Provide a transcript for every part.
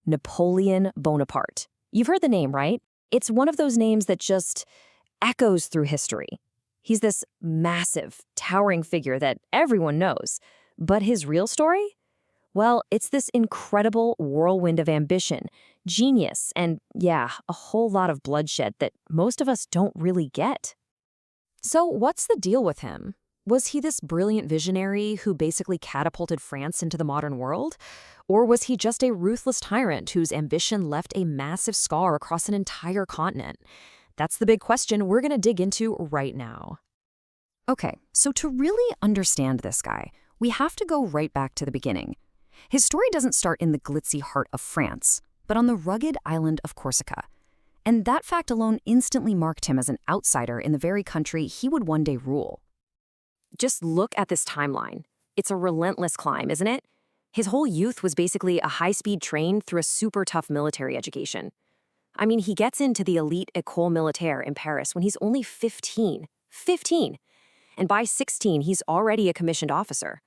Napoleon Bonaparte. You've heard the name, right? It's one of those names that just echoes through history. He's this massive, towering figure that everyone knows. But his real story? Well, it's this incredible whirlwind of ambition, genius, and yeah, a whole lot of bloodshed that most of us don't really get. So what's the deal with him? Was he this brilliant visionary who basically catapulted France into the modern world? Or was he just a ruthless tyrant whose ambition left a massive scar across an entire continent? That's the big question we're going to dig into right now. Okay, so to really understand this guy, we have to go right back to the beginning. His story doesn't start in the glitzy heart of France, but on the rugged island of Corsica. And that fact alone instantly marked him as an outsider in the very country he would one day rule. Just look at this timeline. It's a relentless climb, isn't it? His whole youth was basically a high-speed train through a super tough military education. I mean, he gets into the elite École Militaire in Paris when he's only 15. 15! And by 16, he's already a commissioned officer.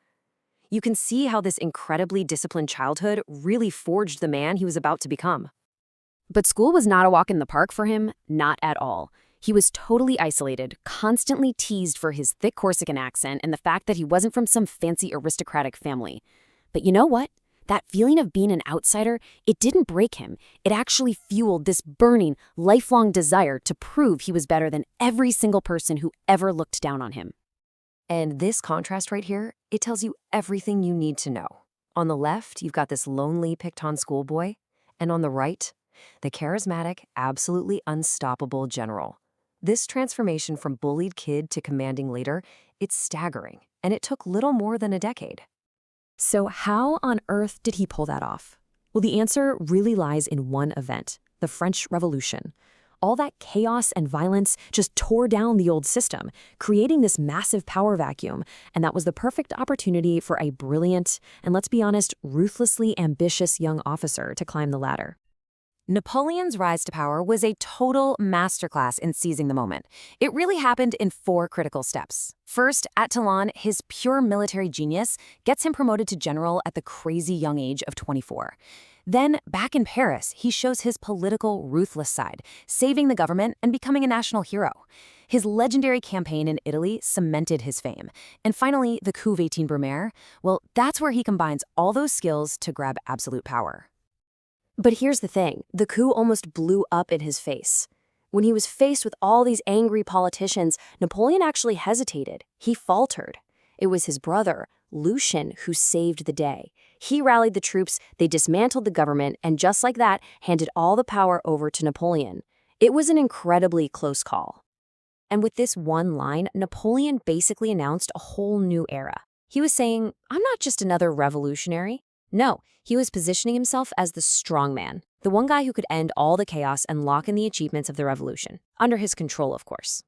You can see how this incredibly disciplined childhood really forged the man he was about to become. But school was not a walk in the park for him, not at all. He was totally isolated, constantly teased for his thick Corsican accent and the fact that he wasn't from some fancy aristocratic family. But you know what? That feeling of being an outsider, it didn't break him. It actually fueled this burning, lifelong desire to prove he was better than every single person who ever looked down on him. And this contrast right here, it tells you everything you need to know. On the left, you've got this lonely, picked-on schoolboy, and on the right, the charismatic, absolutely unstoppable general. This transformation from bullied kid to commanding leader, it's staggering, and it took little more than a decade. So how on earth did he pull that off? Well, the answer really lies in one event, the French Revolution. All that chaos and violence just tore down the old system, creating this massive power vacuum, and that was the perfect opportunity for a brilliant, and let's be honest, ruthlessly ambitious young officer to climb the ladder. Napoleon's rise to power was a total masterclass in seizing the moment. It really happened in 4 critical steps. First, at Toulon, his pure military genius gets him promoted to general at the crazy young age of 24. Then, back in Paris, he shows his political, ruthless side, saving the government and becoming a national hero. His legendary campaign in Italy cemented his fame. And finally, the coup of 18 Brumaire, well, that's where he combines all those skills to grab absolute power. But here's the thing, the coup almost blew up in his face. When he was faced with all these angry politicians, Napoleon actually hesitated. He faltered. It was his brother, Lucien, who saved the day. He rallied the troops, they dismantled the government, and just like that, handed all the power over to Napoleon. It was an incredibly close call. And with this one line, Napoleon basically announced a whole new era. He was saying, I'm not just another revolutionary. No, he was positioning himself as the strong man, the one guy who could end all the chaos and lock in the achievements of the revolution, under his control, of course.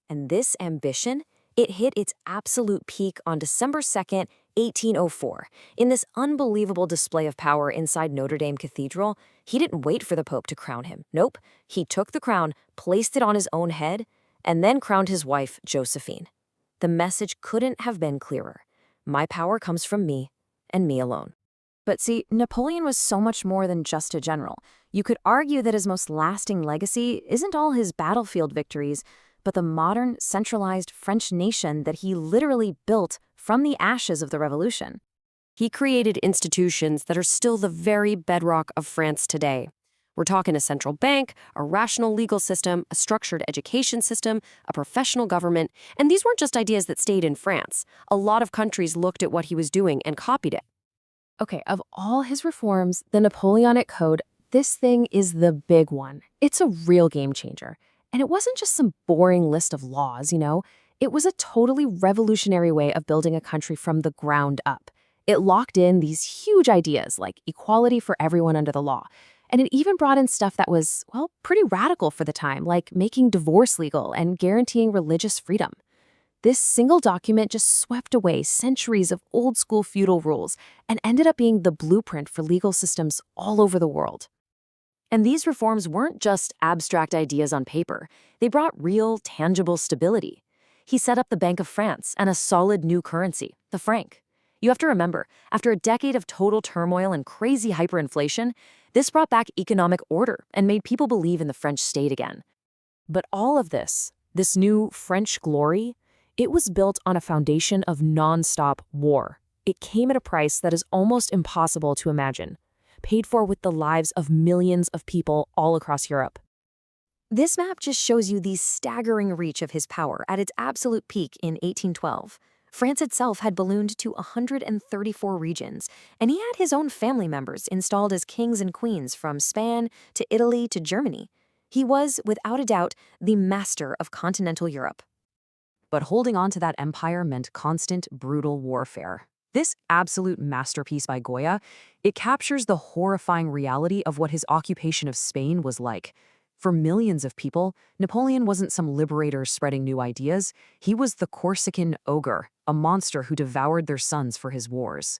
And this ambition, it hit its absolute peak on December 2nd, 1804. In this unbelievable display of power inside Notre Dame Cathedral, he didn't wait for the Pope to crown him. Nope, he took the crown, placed it on his own head, and then crowned his wife, Josephine. The message couldn't have been clearer. My power comes from me, and me alone. But see, Napoleon was so much more than just a general. You could argue that his most lasting legacy isn't all his battlefield victories, but the modern, centralized French nation that he literally built from the ashes of the revolution. He created institutions that are still the very bedrock of France today. We're talking a central bank, a rational legal system, a structured education system, a professional government, and these weren't just ideas that stayed in France. A lot of countries looked at what he was doing and copied it. Okay, of all his reforms, the Napoleonic Code, this thing is the big one. It's a real game changer. And it wasn't just some boring list of laws, It was a totally revolutionary way of building a country from the ground up. It locked in these huge ideas like equality for everyone under the law. And it even brought in stuff that was, well, pretty radical for the time, like making divorce legal and guaranteeing religious freedom. This single document just swept away centuries of old-school feudal rules and ended up being the blueprint for legal systems all over the world. And these reforms weren't just abstract ideas on paper. They brought real, tangible stability. He set up the Bank of France and a solid new currency, the franc. You have to remember, after a decade of total turmoil and crazy hyperinflation, This brought back economic order and made people believe in the French state again. But all of this new French glory, it was built on a foundation of non-stop war. It came at a price that is almost impossible to imagine, paid for with the lives of millions of people all across Europe. This map just shows you the staggering reach of his power at its absolute peak in 1812. France itself had ballooned to 134 regions, and he had his own family members installed as kings and queens from Spain to Italy to Germany. He was, without a doubt, the master of continental Europe. But holding on to that empire meant constant, brutal warfare. This absolute masterpiece by Goya, it captures the horrifying reality of what his occupation of Spain was like. For millions of people, Napoleon wasn't some liberator spreading new ideas. He was the Corsican ogre, a monster who devoured their sons for his wars.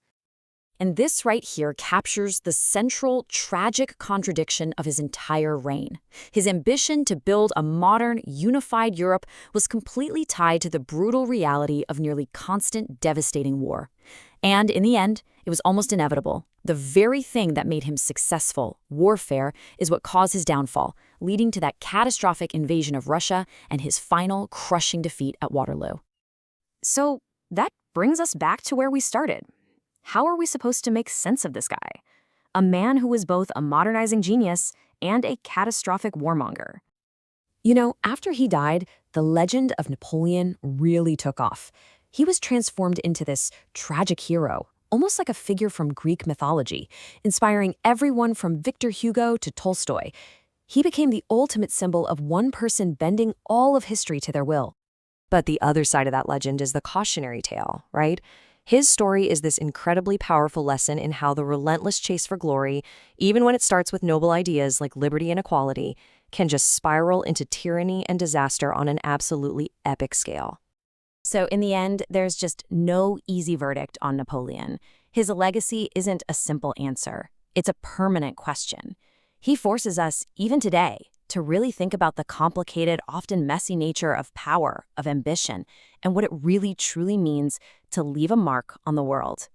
And this right here captures the central, tragic contradiction of his entire reign. His ambition to build a modern, unified Europe was completely tied to the brutal reality of nearly constant, devastating war. And in the end, it was almost inevitable. The very thing that made him successful, warfare, is what caused his downfall, leading to that catastrophic invasion of Russia and his final crushing defeat at Waterloo. So that brings us back to where we started. How are we supposed to make sense of this guy? A man who was both a modernizing genius and a catastrophic warmonger. You know, after he died, the legend of Napoleon really took off. He was transformed into this tragic hero, almost like a figure from Greek mythology, inspiring everyone from Victor Hugo to Tolstoy. He became the ultimate symbol of one person bending all of history to their will. But the other side of that legend is the cautionary tale, right? His story is this incredibly powerful lesson in how the relentless chase for glory, even when it starts with noble ideas like liberty and equality, can just spiral into tyranny and disaster on an absolutely epic scale. So in the end, there's just no easy verdict on Napoleon. His legacy isn't a simple answer. It's a permanent question. He forces us, even today, to really think about the complicated, often messy nature of power, of ambition, and what it really truly means to leave a mark on the world.